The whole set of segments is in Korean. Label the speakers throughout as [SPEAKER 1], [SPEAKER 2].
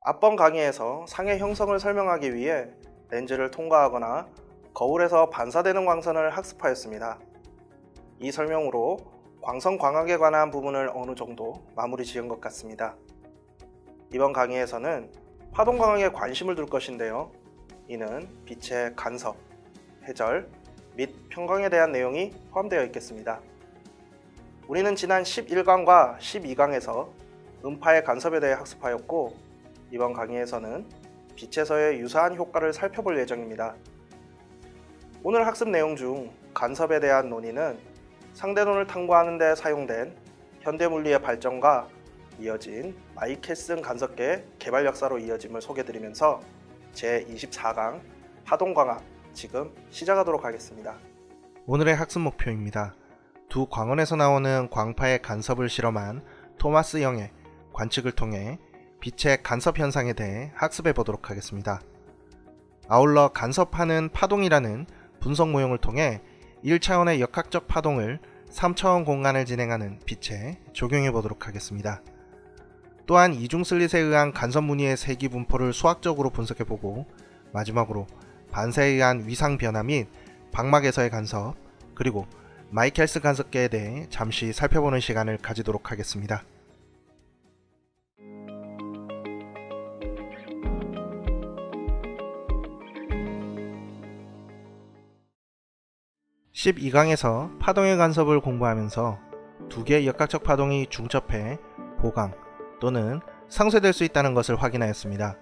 [SPEAKER 1] 앞번 강의에서 상의 형성을 설명하기 위해 렌즈를 통과하거나 거울에서 반사되는 광선을 학습하였습니다. 이 설명으로 광선 광학에 관한 부분을 어느 정도 마무리 지은 것 같습니다. 이번 강의에서는 파동 광학에 관심을 둘 것인데요. 이는 빛의 간섭, 회절 및 평광에 대한 내용이 포함되어 있겠습니다. 우리는 지난 11강과 12강에서 음파의 간섭에 대해 학습하였고, 이번 강의에서는 빛에서의 유사한 효과를 살펴볼 예정입니다. 오늘 학습 내용 중 간섭에 대한 논의는 상대론을 탐구하는 데 사용된 현대물리의 발전과 이어진 마이켈슨 간섭계의 개발 역사로 이어짐을 소개드리면서 제24강 파동광학 지금 시작하도록 하겠습니다.
[SPEAKER 2] 오늘의 학습 목표입니다. 두 광원에서 나오는 광파의 간섭을 실험한 토마스 영의 관측을 통해 빛의 간섭 현상에 대해 학습해 보도록 하겠습니다. 아울러 간섭하는 파동이라는 분석 모형을 통해 1차원의 역학적 파동을 3차원 공간을 진행하는 빛에 적용해 보도록 하겠습니다. 또한 이중슬릿에 의한 간섭 무늬의 세기 분포를 수학적으로 분석해 보고, 마지막으로 반사에 의한 위상 변화 및 방막에서의 간섭, 그리고 마이켈스 간섭계에 대해 잠시 살펴보는 시간을 가지도록 하겠습니다. (12강에서) 파동의 간섭을 공부하면서 두 개의 역학적 파동이 중첩해 보강 또는 상쇄될 수 있다는 것을 확인하였습니다.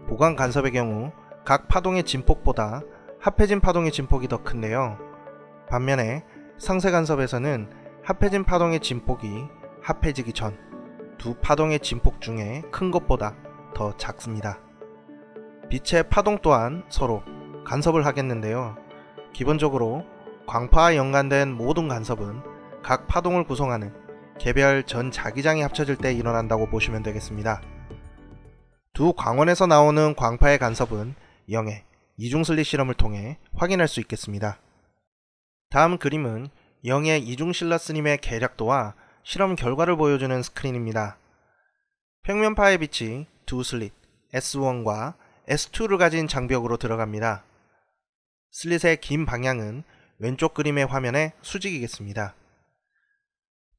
[SPEAKER 2] 보강 간섭의 경우 각 파동의 진폭보다 합해진 파동의 진폭이 더 큰데요. 반면에 상쇄 간섭에서는 합해진 파동의 진폭이 합해지기 전 두 파동의 진폭 중에 큰 것보다 더 작습니다. 빛의 파동 또한 서로 간섭을 하겠는데요. 기본적으로 광파와 연관된 모든 간섭은 각 파동을 구성하는 개별 전 자기장이 합쳐질 때 일어난다고 보시면 되겠습니다. 두 광원에서 나오는 광파의 간섭은 영의 이중슬릿 실험을 통해 확인할 수 있겠습니다. 다음 그림은 영의 이중실러스님의 계략도와 실험 결과를 보여주는 스크린입니다. 평면파의 빛이 두 슬릿 S1과 S2를 가진 장벽으로 들어갑니다. 슬릿의 긴 방향은 왼쪽 그림의 화면에 수직이겠습니다.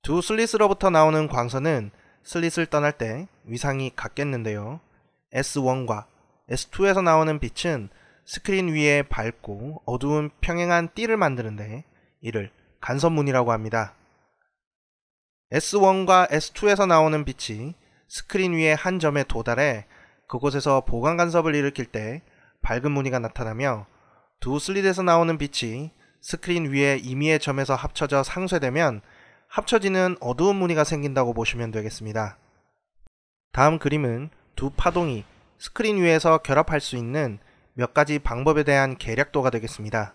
[SPEAKER 2] 두 슬릿으로부터 나오는 광선은 슬릿을 떠날 때 위상이 같겠는데요. S1과 S2에서 나오는 빛은 스크린 위에 밝고 어두운 평행한 띠를 만드는데 이를 간섭문이라고 합니다. S1과 S2에서 나오는 빛이 스크린 위의 한 점에 도달해 그곳에서 보강 간섭을 일으킬 때 밝은 무늬가 나타나며, 두 슬릿에서 나오는 빛이 스크린 위의 임의의 점에서 합쳐져 상쇄되면 합쳐지는 어두운 무늬가 생긴다고 보시면 되겠습니다. 다음 그림은 두 파동이 스크린 위에서 결합할 수 있는 몇 가지 방법에 대한 계략도가 되겠습니다.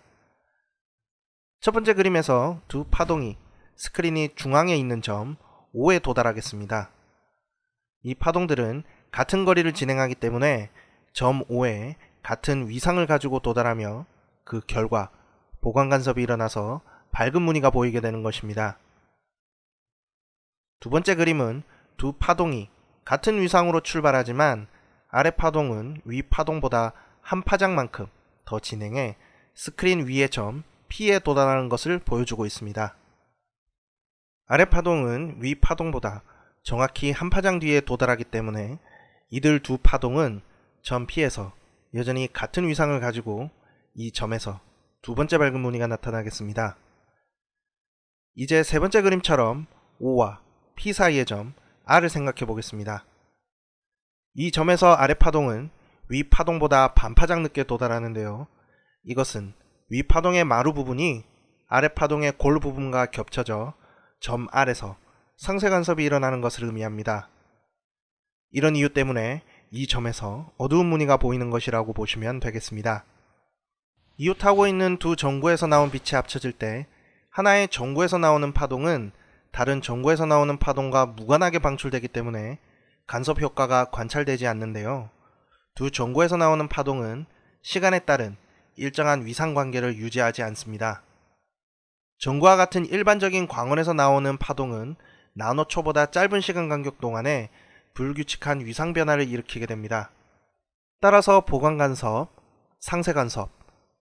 [SPEAKER 2] 첫 번째 그림에서 두 파동이 스크린이 중앙에 있는 점 O에 도달하겠습니다. 이 파동들은 같은 거리를 진행하기 때문에 점 O에 같은 위상을 가지고 도달하며 그 결과 보강 간섭이 일어나서 밝은 무늬가 보이게 되는 것입니다. 두 번째 그림은 두 파동이 같은 위상으로 출발하지만 아래 파동은 위 파동보다 한 파장만큼 더 진행해 스크린 위의 점 P에 도달하는 것을 보여주고 있습니다. 아래 파동은 위 파동보다 정확히 한 파장 뒤에 도달하기 때문에 이들 두 파동은 점 P에서 여전히 같은 위상을 가지고 이 점에서 두 번째 밝은 무늬가 나타나겠습니다. 이제 세 번째 그림처럼 O와 P 사이의 점 R을 생각해 보겠습니다. 이 점에서 아래 파동은 위 파동보다 반파장 늦게 도달하는데요. 이것은 위 파동의 마루 부분이 아래 파동의 골 부분과 겹쳐져 점 R에서 상쇄 간섭이 일어나는 것을 의미합니다. 이런 이유 때문에 이 점에서 어두운 무늬가 보이는 것이라고 보시면 되겠습니다. 이웃하고 있는 두 전구에서 나온 빛이 합쳐질 때 하나의 전구에서 나오는 파동은 다른 전구에서 나오는 파동과 무관하게 방출되기 때문에 간섭 효과가 관찰되지 않는데요. 두 전구에서 나오는 파동은 시간에 따른 일정한 위상 관계를 유지하지 않습니다. 전구와 같은 일반적인 광원에서 나오는 파동은 나노초보다 짧은 시간 간격 동안에 불규칙한 위상 변화를 일으키게 됩니다. 따라서 보강 간섭, 상세 간섭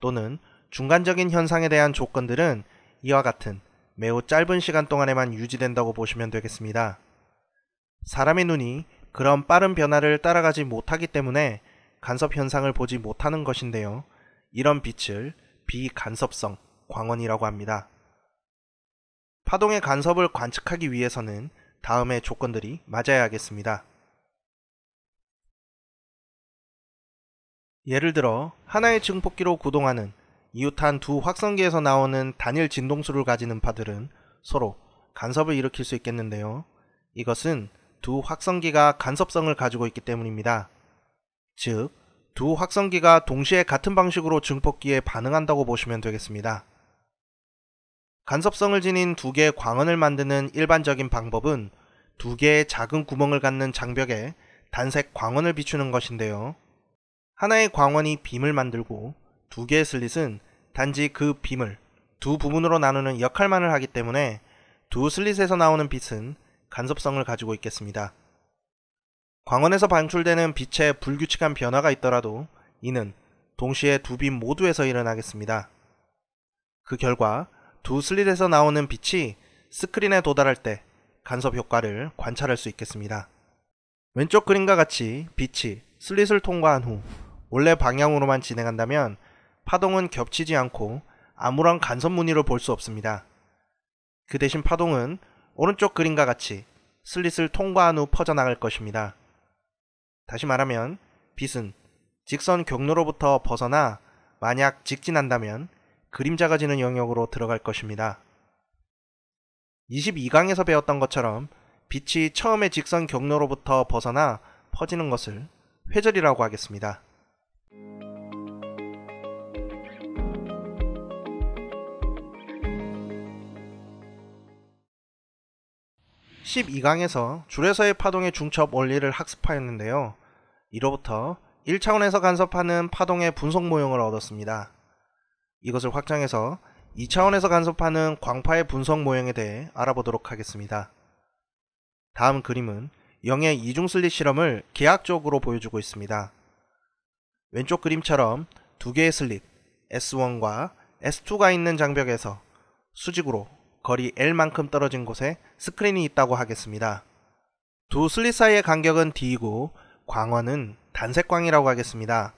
[SPEAKER 2] 또는 중간적인 현상에 대한 조건들은 이와 같은 매우 짧은 시간 동안에만 유지된다고 보시면 되겠습니다. 사람의 눈이 그런 빠른 변화를 따라가지 못하기 때문에 간섭 현상을 보지 못하는 것인데요. 이런 빛을 비간섭성 광원이라고 합니다. 파동의 간섭을 관측하기 위해서는 다음의 조건들이 맞아야 하겠습니다. 예를 들어 하나의 증폭기로 구동하는 이웃한 두 확성기에서 나오는 단일 진동수를 가지는 파들은 서로 간섭을 일으킬 수 있겠는데요. 이것은 두 확성기가 간섭성을 가지고 있기 때문입니다. 즉, 두 확성기가 동시에 같은 방식으로 증폭기에 반응한다고 보시면 되겠습니다. 간섭성을 지닌 두 개의 광원을 만드는 일반적인 방법은 두 개의 작은 구멍을 갖는 장벽에 단색 광원을 비추는 것인데요. 하나의 광원이 빔을 만들고 두 개의 슬릿은 단지 그 빔을 두 부분으로 나누는 역할만을 하기 때문에 두 슬릿에서 나오는 빛은 간섭성을 가지고 있겠습니다. 광원에서 방출되는 빛의 불규칙한 변화가 있더라도 이는 동시에 두 빔 모두에서 일어나겠습니다. 그 결과 두 슬릿에서 나오는 빛이 스크린에 도달할 때 간섭 효과를 관찰할 수 있겠습니다. 왼쪽 그림과 같이 빛이 슬릿을 통과한 후 원래 방향으로만 진행한다면 파동은 겹치지 않고 아무런 간섭 무늬를 볼 수 없습니다. 그 대신 파동은 오른쪽 그림과 같이 슬릿을 통과한 후 퍼져나갈 것입니다. 다시 말하면 빛은 직선 경로로부터 벗어나 만약 직진한다면 그림자가 지는 영역으로 들어갈 것입니다. 22강에서 배웠던 것처럼 빛이 처음에 직선 경로로부터 벗어나 퍼지는 것을 회절이라고 하겠습니다. 12강에서 줄에서의 파동의 중첩 원리를 학습하였는데요. 이로부터 1차원에서 간섭하는 파동의 분석 모형을 얻었습니다. 이것을 확장해서 2차원에서 간섭하는 광파의 분석 모형에 대해 알아보도록 하겠습니다. 다음 그림은 영의 이중 슬릿 실험을 계약적으로 보여주고 있습니다. 왼쪽 그림처럼 두 개의 슬릿 S1과 S2가 있는 장벽에서 수직으로 거리 L만큼 떨어진 곳에 스크린이 있다고 하겠습니다. 두 슬릿 사이의 간격은 D이고 광원은 단색광이라고 하겠습니다.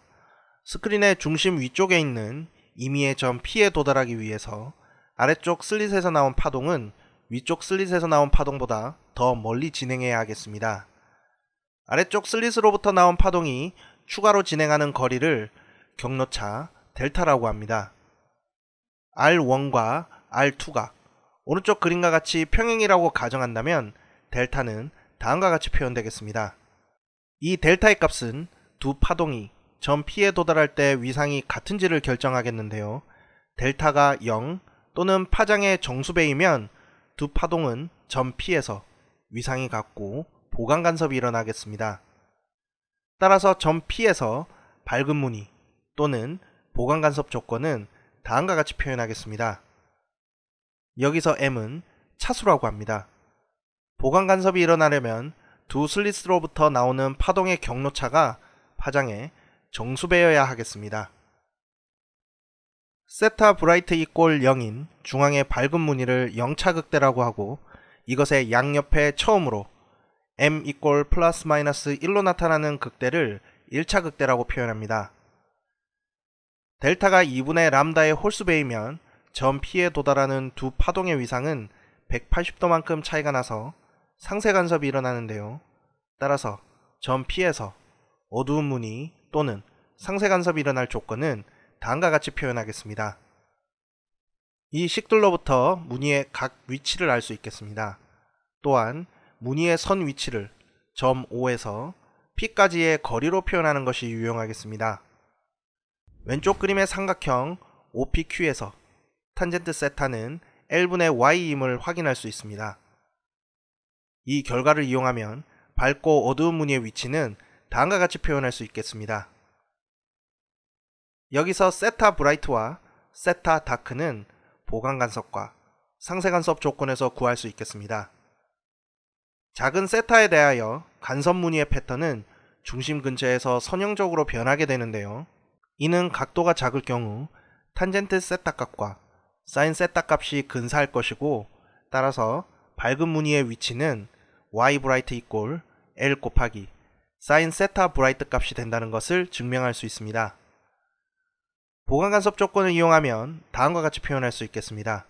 [SPEAKER 2] 스크린의 중심 위쪽에 있는 임의의 점 P에 도달하기 위해서 아래쪽 슬릿에서 나온 파동은 위쪽 슬릿에서 나온 파동보다 더 멀리 진행해야 하겠습니다. 아래쪽 슬릿으로부터 나온 파동이 추가로 진행하는 거리를 경로차 델타라고 합니다. R1과 R2가 오른쪽 그림과 같이 평행이라고 가정한다면 델타는 다음과 같이 표현되겠습니다. 이 델타의 값은 두 파동이 점 P에 도달할 때 위상이 같은지를 결정하겠는데요. 델타가 0 또는 파장의 정수배이면 두 파동은 점 P에서 위상이 같고 보강 간섭이 일어나겠습니다. 따라서 점 P에서 밝은 무늬 또는 보강 간섭 조건은 다음과 같이 표현하겠습니다. 여기서 M은 차수라고 합니다. 보강 간섭이 일어나려면 두 슬릿으로부터 나오는 파동의 경로차가 파장의 정수배여야 하겠습니다. 세타 브라이트 이꼴 0인 중앙의 밝은 무늬를 0차 극대라고 하고 이것의 양옆에 처음으로 M 이꼴 플러스 마이너스 1로 나타나는 극대를 1차 극대라고 표현합니다. 델타가 2분의 람다의 홀수배이면 점 P에 도달하는 두 파동의 위상은 180도만큼 차이가 나서 상세 간섭이 일어나는데요. 따라서 점 P에서 어두운 무늬 또는 상세 간섭이 일어날 조건은 다음과 같이 표현하겠습니다. 이 식들로부터 무늬의 각 위치를 알 수 있겠습니다. 또한 무늬의 선 위치를 점 O에서 P까지의 거리로 표현하는 것이 유용하겠습니다. 왼쪽 그림의 삼각형 OPQ에서 탄젠트 세타는 L분의 Y임을 확인할 수 있습니다. 이 결과를 이용하면 밝고 어두운 무늬의 위치는 다음과 같이 표현할 수 있겠습니다. 여기서 세타 브라이트와 세타 다크는 보강 간섭과 상세 간섭 조건에서 구할 수 있겠습니다. 작은 세타에 대하여 간섭 무늬의 패턴은 중심 근처에서 선형적으로 변하게 되는데요. 이는 각도가 작을 경우 탄젠트 세타 값과 사인 세타 값이 근사할 것이고, 따라서 밝은 무늬의 위치는 y 브라이트 이꼴 L 곱하기 사인 세타 브라이트 값이 된다는 것을 증명할 수 있습니다. 보강 간섭 조건을 이용하면 다음과 같이 표현할 수 있겠습니다.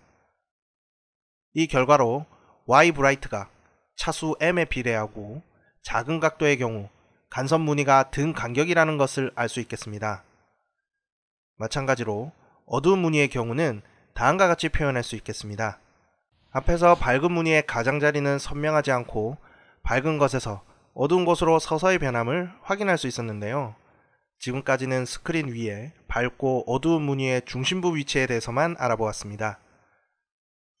[SPEAKER 2] 이 결과로 y 브라이트가 차수 m에 비례하고 작은 각도의 경우 간섭 무늬가 등 간격이라는 것을 알 수 있겠습니다. 마찬가지로 어두운 무늬의 경우는 다음과 같이 표현할 수 있겠습니다. 앞에서 밝은 무늬의 가장자리는 선명하지 않고 밝은 것에서 어두운 곳으로 서서히 변함을 확인할 수 있었는데요. 지금까지는 스크린 위에 밝고 어두운 무늬의 중심부 위치에 대해서만 알아보았습니다.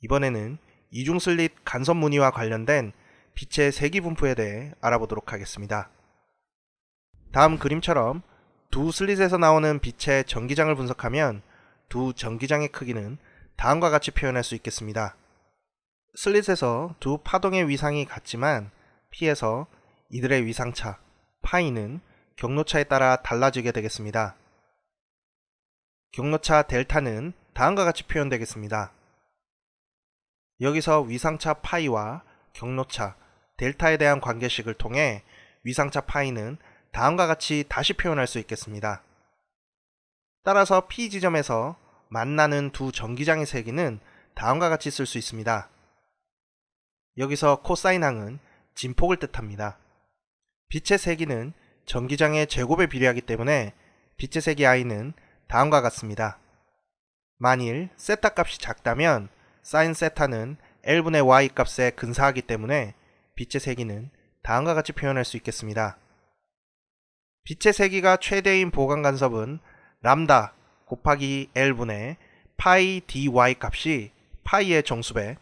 [SPEAKER 2] 이번에는 이중 슬릿 간섭 무늬와 관련된 빛의 세기 분포에 대해 알아보도록 하겠습니다. 다음 그림처럼 두 슬릿에서 나오는 빛의 전기장을 분석하면 두 전기장의 크기는 다음과 같이 표현할 수 있겠습니다. 슬릿에서 두 파동의 위상이 같지만 P에서 이들의 위상차 파이는 경로차에 따라 달라지게 되겠습니다. 경로차 델타는 다음과 같이 표현되겠습니다. 여기서 위상차 파이와 경로차 델타에 대한 관계식을 통해 위상차 파이는 다음과 같이 다시 표현할 수 있겠습니다. 따라서 P 지점에서 만나는 두 전기장의 세기는 다음과 같이 쓸 수 있습니다. 여기서 코사인 항은 진폭을 뜻합니다. 빛의 세기는 전기장의 제곱에 비례하기 때문에 빛의 세기 I는 다음과 같습니다. 만일 세타 값이 작다면 사인 세타는 L분의 Y 값에 근사하기 때문에 빛의 세기는 다음과 같이 표현할 수 있겠습니다. 빛의 세기가 최대인 보강 간섭은 람다 곱하기 L분의 파이 dy 값이 파이의 정수배,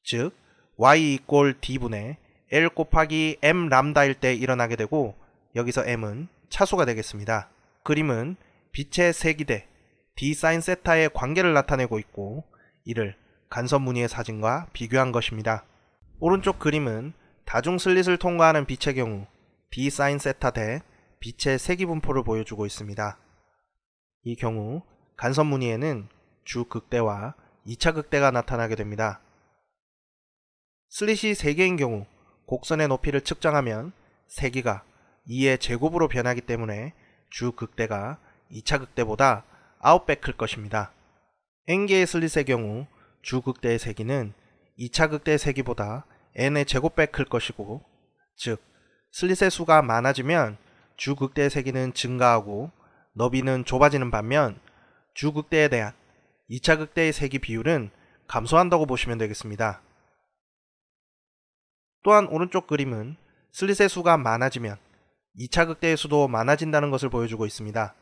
[SPEAKER 2] 즉 y 이꼴 d분의 L 곱하기 m 람다일 때 일어나게 되고, 여기서 m은 차수가 되겠습니다. 그림은 빛의 세기대 d 사인 세타의 관계를 나타내고 있고, 이를 간섭 무늬의 사진과 비교한 것입니다. 오른쪽 그림은 다중 슬릿을 통과하는 빛의 경우 d 사인 세타 대 빛의 세기 분포를 보여주고 있습니다. 이 경우 간섭 무늬에는 주 극대와 2차 극대가 나타나게 됩니다. 슬릿이 3개인 경우 곡선의 높이를 측정하면 세기가 2의 제곱으로 변하기 때문에 주 극대가 2차 극대보다 9배 클 것입니다. n개의 슬릿의 경우 주 극대의 세기는 2차 극대의 세기보다 n의 제곱배 클 것이고, 즉 슬릿의 수가 많아지면 주 극대의 세기는 증가하고 너비는 좁아지는 반면 주 극대에 대한 2차 극대의 세기 비율은 감소한다고 보시면 되겠습니다. 또한 오른쪽 그림은 슬릿의 수가 많아지면 2차 극대의 수도 많아진다는 것을 보여주고 있습니다.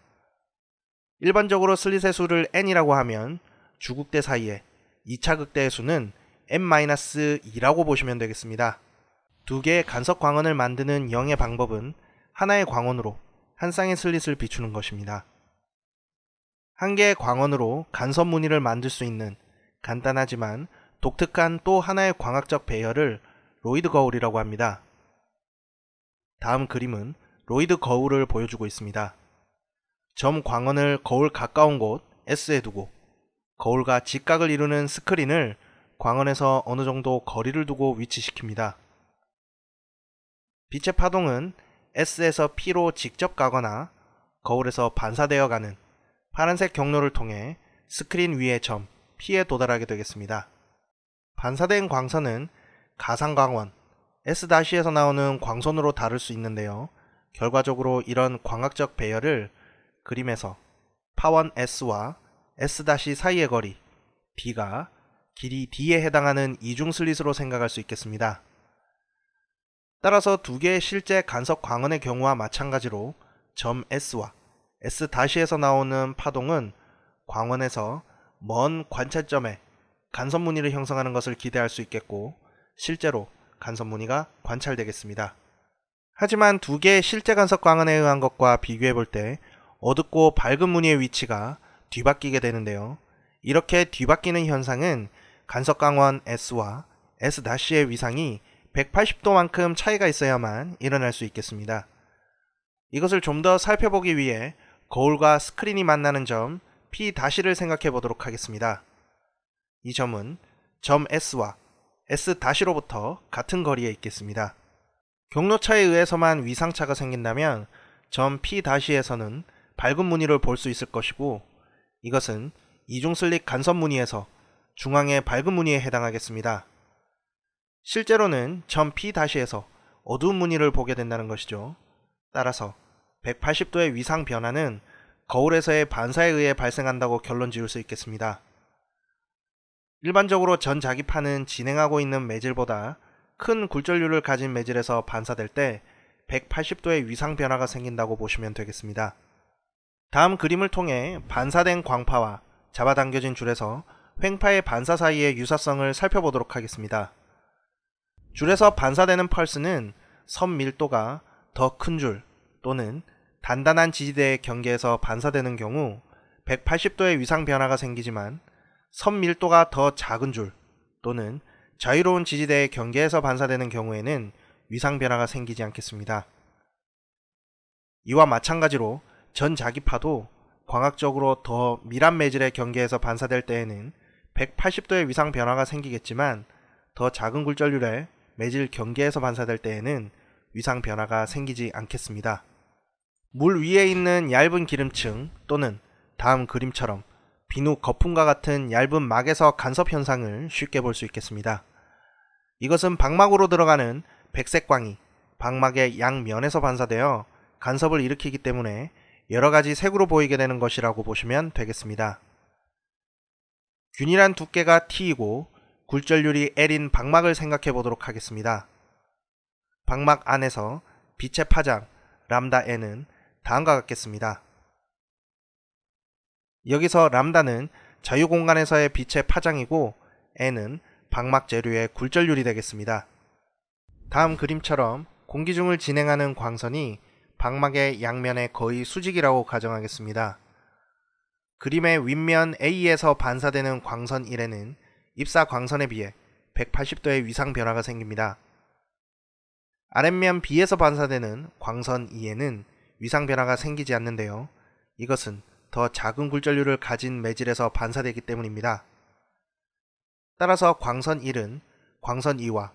[SPEAKER 2] 일반적으로 슬릿의 수를 n이라고 하면 주극대 사이에 2차 극대의 수는 n-2라고 보시면 되겠습니다. 두 개의 간섭 광원을 만드는 0의 방법은 하나의 광원으로 한 쌍의 슬릿을 비추는 것입니다. 한 개의 광원으로 간섭 무늬를 만들 수 있는 간단하지만 독특한 또 하나의 광학적 배열을 로이드 거울이라고 합니다. 다음 그림은 로이드 거울을 보여주고 있습니다. 점 광원을 거울 가까운 곳 S에 두고 거울과 직각을 이루는 스크린을 광원에서 어느 정도 거리를 두고 위치시킵니다. 빛의 파동은 S에서 P로 직접 가거나 거울에서 반사되어 가는 파란색 경로를 통해 스크린 위의 점 P에 도달하게 되겠습니다. 반사된 광선은 가상광원 S-에서 나오는 광선으로 다룰 수 있는데요. 결과적으로 이런 광학적 배열을 그림에서 파원 S와 S- 사이의 거리 D가 길이 D에 해당하는 이중 슬릿으로 생각할 수 있겠습니다. 따라서 두 개의 실제 간섭 광원의 경우와 마찬가지로 점 S와 S-에서 나오는 파동은 광원에서 먼 관찰점에 간섭 무늬를 형성하는 것을 기대할 수 있겠고, 실제로 간섭 무늬가 관찰되겠습니다. 하지만 두 개의 실제 간섭 광원에 의한 것과 비교해 볼 때 어둡고 밝은 무늬의 위치가 뒤바뀌게 되는데요. 이렇게 뒤바뀌는 현상은 간섭 광원 S와 S-의 위상이 180도만큼 차이가 있어야만 일어날 수 있겠습니다. 이것을 좀 더 살펴보기 위해 거울과 스크린이 만나는 점 P'를 생각해 보도록 하겠습니다. 이 점은 점 S와 S'로부터 같은 거리에 있겠습니다. 경로차에 의해서만 위상차가 생긴다면 점 P'에서는 밝은 무늬를 볼 수 있을 것이고, 이것은 이중슬릭 간섭 무늬에서 중앙의 밝은 무늬에 해당하겠습니다. 실제로는 점 P'에서 어두운 무늬를 보게 된다는 것이죠. 따라서 180도의 위상 변화는 거울에서의 반사에 의해 발생한다고 결론 지을 수 있겠습니다. 일반적으로 전자기판은 진행하고 있는 매질보다 큰 굴절률을 가진 매질에서 반사될 때 180도의 위상 변화가 생긴다고 보시면 되겠습니다. 다음 그림을 통해 반사된 광파와 잡아당겨진 줄에서 횡파의 반사 사이의 유사성을 살펴보도록 하겠습니다. 줄에서 반사되는 펄스는 선 밀도가 더 큰 줄 또는 단단한 지지대의 경계에서 반사되는 경우 180도의 위상 변화가 생기지만, 선 밀도가 더 작은 줄 또는 자유로운 지지대의 경계에서 반사되는 경우에는 위상 변화가 생기지 않겠습니다. 이와 마찬가지로 전자기파도 광학적으로 더 밀한 매질의 경계에서 반사될 때에는 180도의 위상 변화가 생기겠지만, 더 작은 굴절률의 매질 경계에서 반사될 때에는 위상 변화가 생기지 않겠습니다. 물 위에 있는 얇은 기름층 또는 다음 그림처럼 비누 거품과 같은 얇은 막에서 간섭 현상을 쉽게 볼 수 있겠습니다. 이것은 방막으로 들어가는 백색광이 방막의 양면에서 반사되어 간섭을 일으키기 때문에 여러가지 색으로 보이게 되는 것이라고 보시면 되겠습니다. 균일한 두께가 T이고 굴절률이 L인 방막을 생각해 보도록 하겠습니다. 방막 안에서 빛의 파장 람다 N은 다음과 같겠습니다. 여기서 람다는 자유공간에서의 빛의 파장이고 N은 방막 재료의 굴절률이 되겠습니다. 다음 그림처럼 공기 중을 진행하는 광선이 방막의 양면에 거의 수직이라고 가정하겠습니다. 그림의 윗면 A에서 반사되는 광선 1에는 입사 광선에 비해 180도의 위상 변화가 생깁니다. 아랫면 B에서 반사되는 광선 2에는 위상 변화가 생기지 않는데요. 이것은 더 작은 굴절률을 가진 매질에서 반사되기 때문입니다. 따라서 광선 1은 광선 2와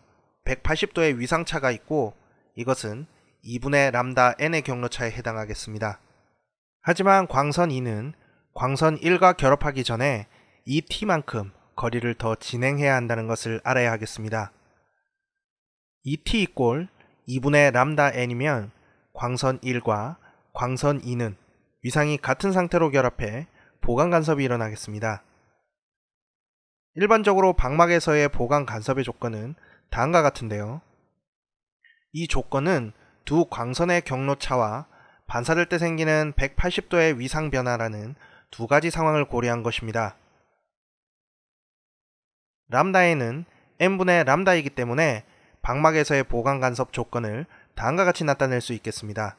[SPEAKER 2] 180도의 위상차가 있고, 이것은 2분의 람다 n의 경로차에 해당하겠습니다. 하지만 광선 2는 광선 1과 결합하기 전에 이 t만큼 거리를 더 진행해야 한다는 것을 알아야 하겠습니다. 이 t 이꼴 2분의 람다 n이면 광선 1과 광선 2는 위상이 같은 상태로 결합해 보강 간섭이 일어나겠습니다. 일반적으로 방막에서의 보강 간섭의 조건은 다음과 같은데요. 이 조건은 두 광선의 경로차와 반사될 때 생기는 180도의 위상 변화라는 두 가지 상황을 고려한 것입니다. 람다에는 n분의 람다이기 때문에 방막에서의 보강 간섭 조건을 다음과 같이 나타낼 수 있겠습니다.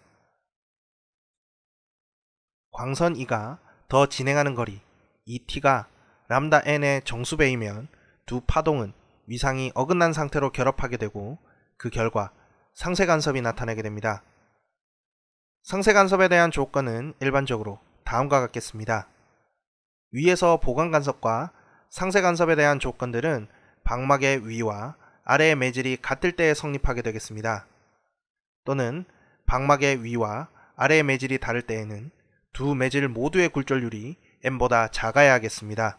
[SPEAKER 2] 광선 2가 더 진행하는 거리 ET가 람다 n의 정수배이면 두 파동은 위상이 어긋난 상태로 결합하게 되고, 그 결과 상쇄 간섭이 나타나게 됩니다. 상쇄 간섭에 대한 조건은 일반적으로 다음과 같겠습니다. 위에서 보강 간섭과 상쇄 간섭에 대한 조건들은 방막의 위와 아래의 매질이 같을 때에 성립하게 되겠습니다. 또는 방막의 위와 아래의 매질이 다를 때에는 두 매질 모두의 굴절률이 n보다 작아야 하겠습니다.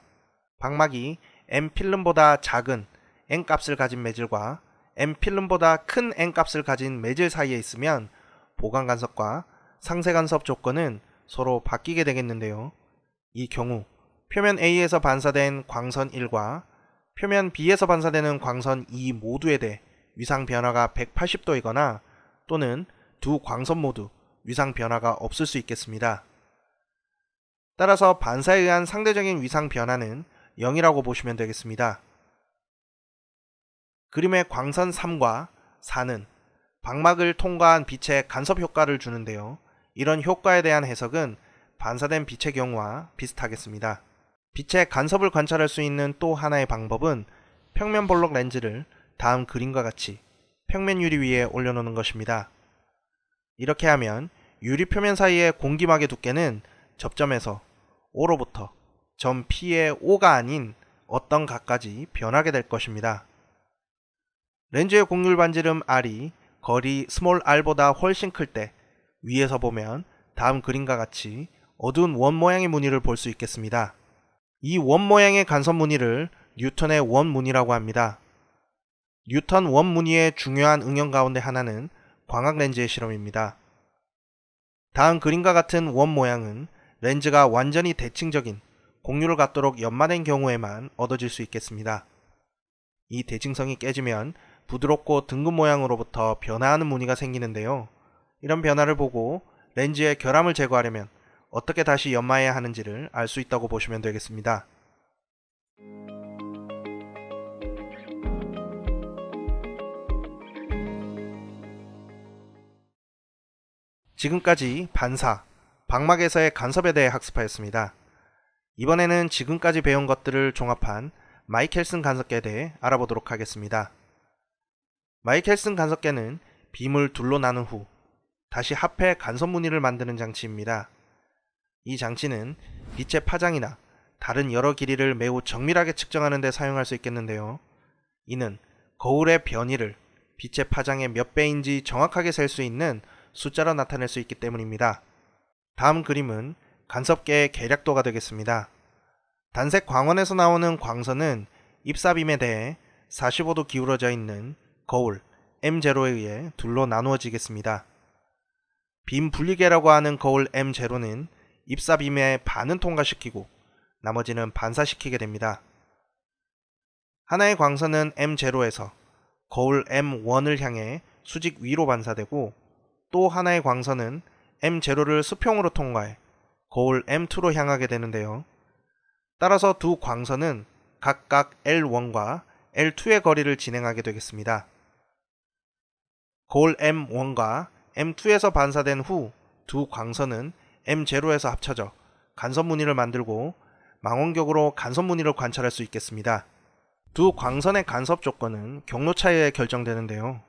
[SPEAKER 2] 방막이 n필름보다 작은 n값을 가진 매질과 n필름보다 큰 n값을 가진 매질 사이에 있으면 보강 간섭과 상쇄 간섭 조건은 서로 바뀌게 되겠는데요. 이 경우 표면 A에서 반사된 광선 1과 표면 B에서 반사되는 광선 2 모두에 대해 위상 변화가 180도이거나 또는 두 광선 모두 위상 변화가 없을 수 있겠습니다. 따라서 반사에 의한 상대적인 위상 변화는 0이라고 보시면 되겠습니다. 그림의 광선 3과 4는 방막을 통과한 빛의 간섭 효과를 주는데요. 이런 효과에 대한 해석은 반사된 빛의 경우와 비슷하겠습니다. 빛의 간섭을 관찰할 수 있는 또 하나의 방법은 평면 볼록 렌즈를 다음 그림과 같이 평면 유리 위에 올려놓는 것입니다. 이렇게 하면 유리 표면 사이의 공기막의 두께는 접점에서 O로부터 점 P의 O가 아닌 어떤 각까지 변하게 될 것입니다. 렌즈의 곡률 반지름 R이 거리 스몰 r보다 훨씬 클 때 위에서 보면 다음 그림과 같이 어두운 원 모양의 무늬를 볼 수 있겠습니다. 이 원 모양의 간섭 무늬를 뉴턴의 원 무늬라고 합니다. 뉴턴 원 무늬의 중요한 응용 가운데 하나는 광학 렌즈의 실험입니다. 다음 그림과 같은 원 모양은 렌즈가 완전히 대칭적인 곡률을 갖도록 연마된 경우에만 얻어질 수 있겠습니다. 이 대칭성이 깨지면 부드럽고 둥근 모양으로부터 변화하는 무늬가 생기는데요. 이런 변화를 보고 렌즈의 결함을 제거하려면 어떻게 다시 연마해야 하는지를 알 수 있다고 보시면 되겠습니다. 지금까지 반사, 방막에서의 간섭에 대해 학습하였습니다. 이번에는 지금까지 배운 것들을 종합한 마이켈슨 간섭계에 대해 알아보도록 하겠습니다. 마이켈슨 간섭계는 빔을 둘로 나눈 후 다시 합해 간섭 무늬를 만드는 장치입니다. 이 장치는 빛의 파장이나 다른 여러 길이를 매우 정밀하게 측정하는 데 사용할 수 있겠는데요. 이는 거울의 변이를 빛의 파장의 몇 배인지 정확하게 셀 수 있는 숫자로 나타낼 수 있기 때문입니다. 다음 그림은 간섭계의 계략도가 되겠습니다. 단색 광원에서 나오는 광선은 입사빔에 대해 45도 기울어져 있는 거울 M0에 의해 둘로 나누어지겠습니다. 빔 분리계라고 하는 거울 M0는 입사빔의 반은 통과시키고 나머지는 반사시키게 됩니다. 하나의 광선은 M0에서 거울 M1을 향해 수직 위로 반사되고 또 하나의 광선은 M0를 수평으로 통과해 거울 M2로 향하게 되는데요. 따라서 두 광선은 각각 L1과 L2의 거리를 진행하게 되겠습니다. 거울 M1과 M2에서 반사된 후 두 광선은 M0에서 합쳐져 간섭 무늬를 만들고 망원경으로 간섭 무늬를 관찰할 수 있겠습니다. 두 광선의 간섭 조건은 경로 차이에 의해 결정되는데요.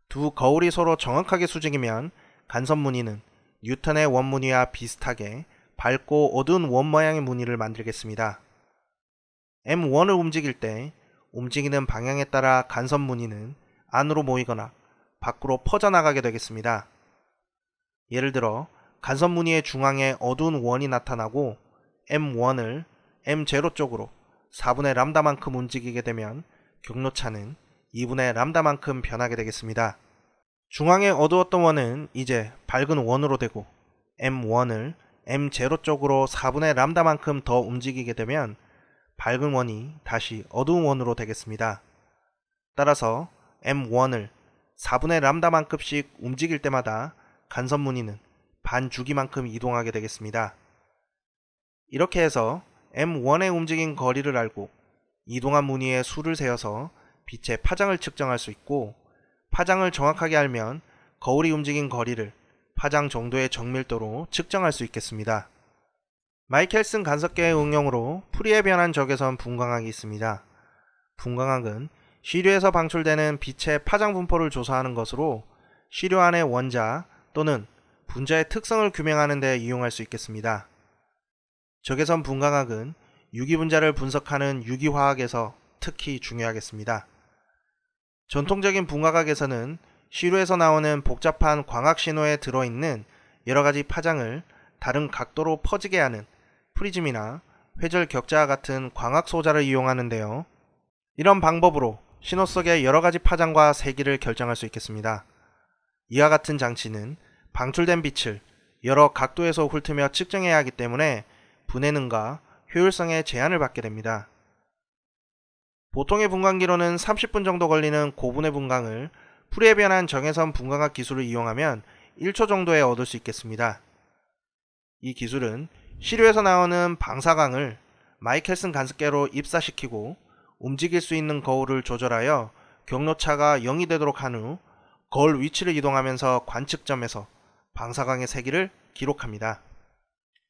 [SPEAKER 2] 두 거울이 서로 정확하게 수직이면 간섭 무늬는 뉴턴의 원 무늬와 비슷하게 밝고 어두운 원 모양의 무늬를 만들겠습니다. M1을 움직일 때 움직이는 방향에 따라 간섭 무늬는 안으로 모이거나 밖으로 퍼져나가게 되겠습니다. 예를 들어 간섭 무늬의 중앙에 어두운 원이 나타나고 M1을 M0 쪽으로 4분의 람다만큼 움직이게 되면 경로차는 2분의 람다만큼 변하게 되겠습니다. 중앙에 어두웠던 원은 이제 밝은 원으로 되고 M1을 M0 쪽으로 4분의 람다만큼 더 움직이게 되면 밝은 원이 다시 어두운 원으로 되겠습니다. 따라서 M1을 4분의 람다만큼씩 움직일 때마다 간섭 무늬는 반 주기만큼 이동하게 되겠습니다. 이렇게 해서 M1의 움직인 거리를 알고 이동한 무늬의 수를 세어서 빛의 파장을 측정할 수 있고 파장을 정확하게 알면 거울이 움직인 거리를 파장 정도의 정밀도로 측정할 수 있겠습니다. 마이켈슨 간섭계의 응용으로 프리에 변한 적외선 분광학이 있습니다. 분광학은 시료에서 방출되는 빛의 파장 분포를 조사하는 것으로 시료 안의 원자 또는 분자의 특성을 규명하는 데 이용할 수 있겠습니다. 적외선 분광학은 유기분자를 분석하는 유기화학에서 특히 중요하겠습니다. 전통적인 분광학에서는 시료에서 나오는 복잡한 광학 신호에 들어있는 여러가지 파장을 다른 각도로 퍼지게 하는 프리즘이나 회절 격자와 같은 광학 소자를 이용하는데요. 이런 방법으로 신호 속의 여러가지 파장과 세기를 결정할 수 있겠습니다. 이와 같은 장치는 방출된 빛을 여러 각도에서 훑으며 측정해야 하기 때문에 분해능과 효율성에 제한을 받게 됩니다. 보통의 분광기로는 30분 정도 걸리는 고분해 분광을 프리에 변한 적외선 분광학 기술을 이용하면 1초 정도에 얻을 수 있겠습니다. 이 기술은 시료에서 나오는 방사광을 마이켈슨 간섭계로 입사시키고 움직일 수 있는 거울을 조절하여 경로차가 0이 되도록 한 후 거울 위치를 이동하면서 관측점에서 방사광의 세기를 기록합니다.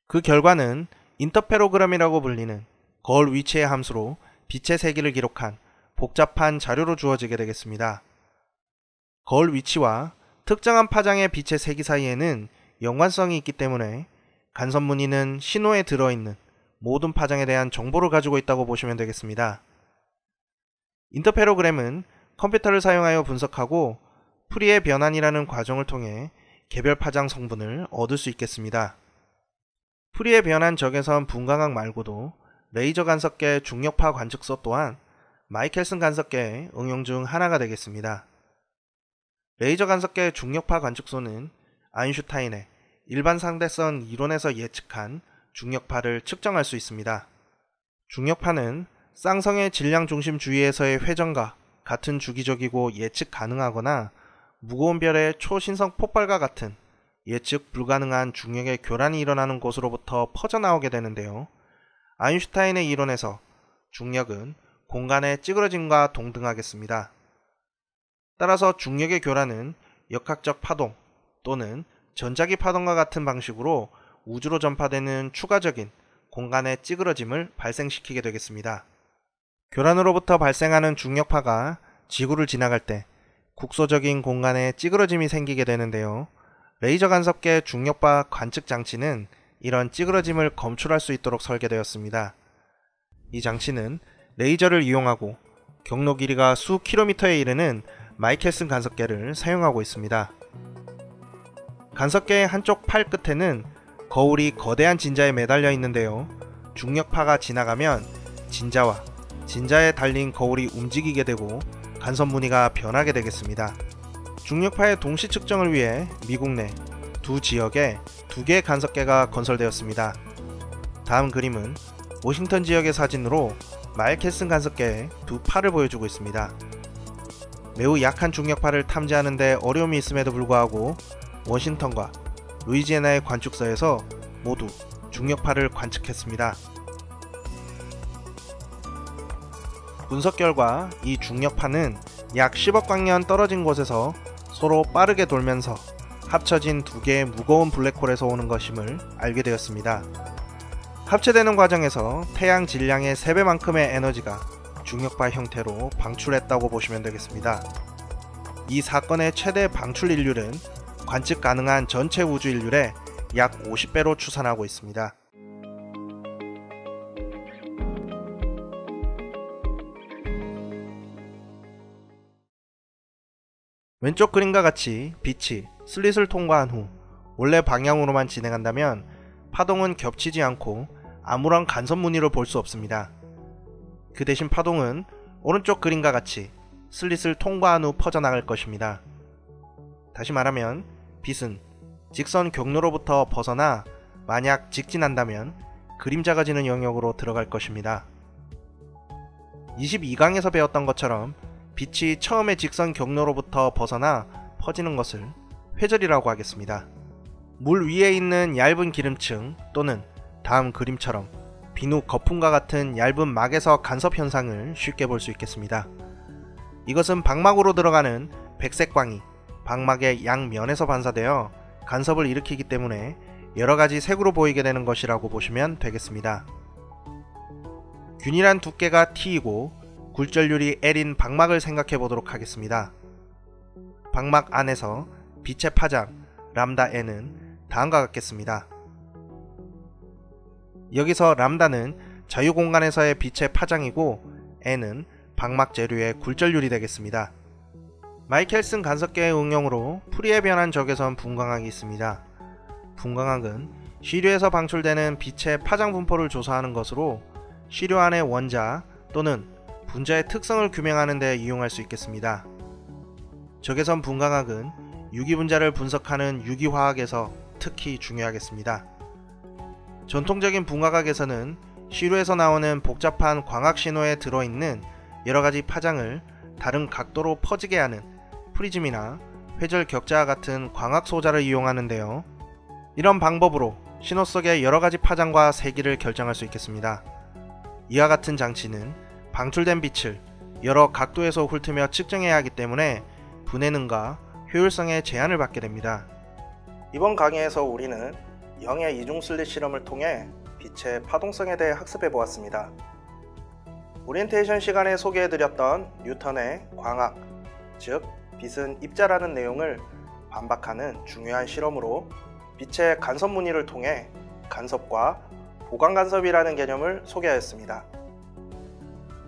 [SPEAKER 2] 그 결과는 인터페로그램이라고 불리는 거울 위치의 함수로 빛의 세기를 기록한 복잡한 자료로 주어지게 되겠습니다. 거울 위치와 특정한 파장의 빛의 세기 사이에는 연관성이 있기 때문에 간섭 무늬는 신호에 들어있는 모든 파장에 대한 정보를 가지고 있다고 보시면 되겠습니다. 인터페로그램은 컴퓨터를 사용하여 분석하고 프리의 변환이라는 과정을 통해 개별 파장 성분을 얻을 수 있겠습니다. 프리의 변환 적외선 분광학 말고도 레이저 간섭계 중력파 관측소 또한 마이켈슨 간섭계의 응용 중 하나가 되겠습니다. 레이저 간섭계 중력파 관측소는 아인슈타인의 일반 상대성 이론에서 예측한 중력파를 측정할 수 있습니다. 중력파는 쌍성의 질량 중심 주위에서의 회전과 같은 주기적이고 예측 가능하거나 무거운 별의 초신성 폭발과 같은 예측 불가능한 중력의 교란이 일어나는 곳으로부터 퍼져나오게 되는데요. 아인슈타인의 이론에서 중력은 공간의 찌그러짐과 동등하겠습니다. 따라서 중력의 교란은 역학적 파동 또는 전자기 파동과 같은 방식으로 우주로 전파되는 추가적인 공간의 찌그러짐을 발생시키게 되겠습니다. 교란으로부터 발생하는 중력파가 지구를 지나갈 때 국소적인 공간에 찌그러짐이 생기게 되는데요. 레이저 간섭계 중력파 관측 장치는 이런 찌그러짐을 검출할 수 있도록 설계되었습니다. 이 장치는 레이저를 이용하고 경로 길이가 수 킬로미터에 이르는 마이켈슨 간섭계를 사용하고 있습니다. 간섭계의 한쪽 팔 끝에는 거울이 거대한 진자에 매달려 있는데요. 중력파가 지나가면 진자에 달린 거울이 움직이게 되고 간섭 무늬가 변하게 되겠습니다. 중력파의 동시 측정을 위해 미국 내 두 지역에 두 개의 간섭계가 건설되었습니다. 다음 그림은 워싱턴 지역의 사진으로 마이켈슨 간섭계의 두 팔을 보여주고 있습니다. 매우 약한 중력파를 탐지하는 데 어려움이 있음에도 불구하고 워싱턴과 루이지애나의 관측소에서 모두 중력파를 관측했습니다. 분석 결과 이 중력파는 약 10억 광년 떨어진 곳에서 서로 빠르게 돌면서 합쳐진 두 개의 무거운 블랙홀에서 오는 것임을 알게 되었습니다. 합체되는 과정에서 태양 질량의 3배만큼의 에너지가 중력파 형태로 방출했다고 보시면 되겠습니다. 이 사건의 최대 방출 일률은 관측 가능한 전체 우주 일률의 약 50배로 추산하고 있습니다. 왼쪽 그림과 같이 빛이 슬릿을 통과한 후 원래 방향으로만 진행한다면 파동은 겹치지 않고 아무런 간섭 무늬를 볼 수 없습니다. 그 대신 파동은 오른쪽 그림과 같이 슬릿을 통과한 후 퍼져나갈 것입니다. 다시 말하면 빛은 직선 경로로부터 벗어나 만약 직진한다면 그림자가 지는 영역으로 들어갈 것입니다. 22강에서 배웠던 것처럼 빛이 처음에 직선 경로로부터 벗어나 퍼지는 것을 회절이라고 하겠습니다. 물 위에 있는 얇은 기름층 또는 다음 그림처럼 비누 거품과 같은 얇은 막에서 간섭 현상을 쉽게 볼 수 있겠습니다. 이것은 방막으로 들어가는 백색광이 방막의 양면에서 반사되어 간섭을 일으키기 때문에 여러가지 색으로 보이게 되는 것이라고 보시면 되겠습니다. 균일한 두께가 T이고 굴절률이 L인 방막을 생각해 보도록 하겠습니다. 방막 안에서 빛의 파장 람다 N은 다음과 같겠습니다. 여기서 람다는 자유공간에서의 빛의 파장이고 N은 방막 재료의 굴절률이 되겠습니다. 마이켈슨 간섭계의 응용으로 프리에 변한 적외선 분광학이 있습니다. 분광학은 시료에서 방출되는 빛의 파장 분포를 조사하는 것으로 시료 안의 원자 또는 분자의 특성을 규명하는 데 이용할 수 있겠습니다. 적외선 분광학은 유기분자를 분석하는 유기화학에서 특히 중요하겠습니다. 전통적인 분광학에서는 시료에서 나오는 복잡한 광학 신호에 들어있는 여러가지 파장을 다른 각도로 퍼지게 하는 프리즘이나 회절 격자와 같은 광학 소자를 이용하는데요. 이런 방법으로 신호 속의 여러가지 파장과 세기를 결정할 수 있겠습니다. 이와 같은 장치는 방출된 빛을 여러 각도에서 훑으며 측정해야 하기 때문에 분해능과 효율성에 제한을 받게 됩니다.
[SPEAKER 1] 이번 강의에서 우리는 영의 이중 슬릿 실험을 통해 빛의 파동성에 대해 학습해 보았습니다. 오리엔테이션 시간에 소개해드렸던 뉴턴의 광학, 즉 빛은 입자라는 내용을 반박하는 중요한 실험으로 빛의 간섭 무늬를 통해 간섭과 보강 간섭이라는 개념을 소개하였습니다.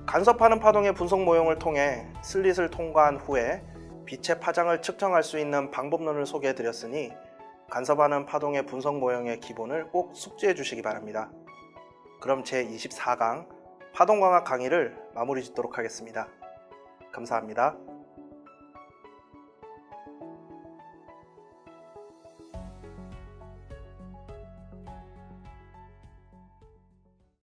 [SPEAKER 1] 간섭하는 파동의 분석 모형을 통해 슬릿을 통과한 후에 빛의 파장을 측정할 수 있는 방법론을 소개해 드렸으니 간섭하는 파동의 분석 모형의 기본을 꼭 숙지해 주시기 바랍니다. 그럼 제24강 파동광학 강의를 마무리 짓도록 하겠습니다. 감사합니다.